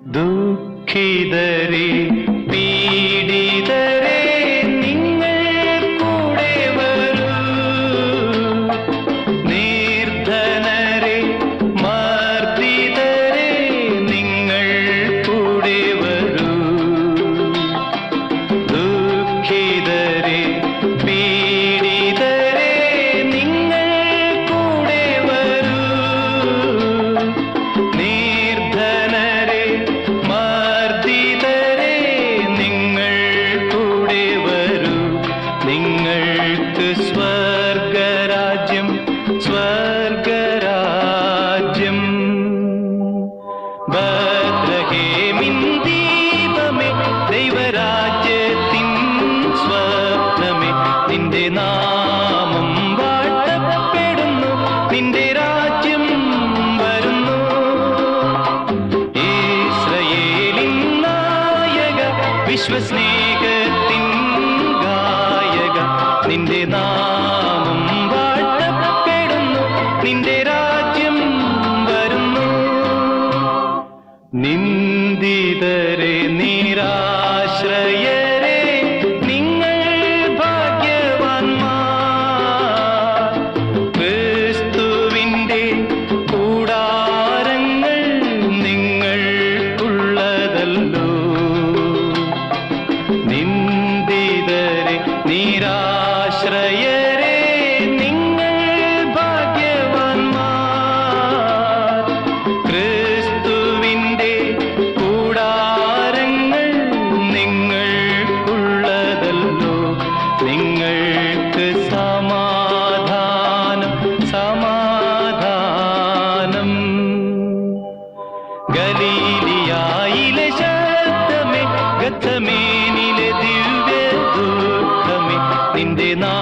ദുഃഖിതരെ പീഡിതരെ നിങ്ങൾ കൂടെ വരൂ, നിർധനരെ മർദ്ദിതരെ നിങ്ങൾ കൂടെ വരൂ, ദുഃഖിതരെ പീഡിതരെ നിങ്ങൾ കൂടെ വരൂ, നിർധനരെ മർദ്ദിതരെ നിങ്ങൾ കൂടെ വരൂ, നിങ്ങൾക്ക് സ്വർഗരാജ്യം സ്വർഗരാജ്യം. ബത്ലഹേമിൻ ദീപമേ ദൈവരാജ്യത്തിൻ സ്വപ്നമേ, നിന്റെ നാമം വാഴ്ത്തപ്പെടുന്നു, നിന്റെ രാജ്യം വരുന്നു. ഇസ്രായേലിൻ നായക വിശ്വസ്നേഹത്തിൻ ഗായക, നിന്റെ നാമം വാഴ്ത്തപ്പെടുന്നു, നിന്റെ രാജ്യം വരുന്നു. നിന്ദിതരെ നിരാശ്രയരെ നിങ്ങൾ ഭാഗ്യവാന്മാർ, ക്രിസ്തുവിന്റെ കൂടാരങ്ങൾ നിങ്ങൾക്കുള്ളതല്ലോ. നിന്ദിതരെ നിരാശ്രയരെ നിങ്ങൾ ഭാഗ്യവാന്മാർ, ക്രിസ്തുവിന്റെ കൂടാരങ്ങൾ നിങ്ങൾക്കുള്ളതല്ലോ. നിങ്ങൾക്ക് സമാധാനം സമാധാനം. ഗലീലിയായിലെ ശബ്ദമേ, ഗത്സമേനിലെ ദിവ്യ ദുഃഖമേ, നിന്റെ നാ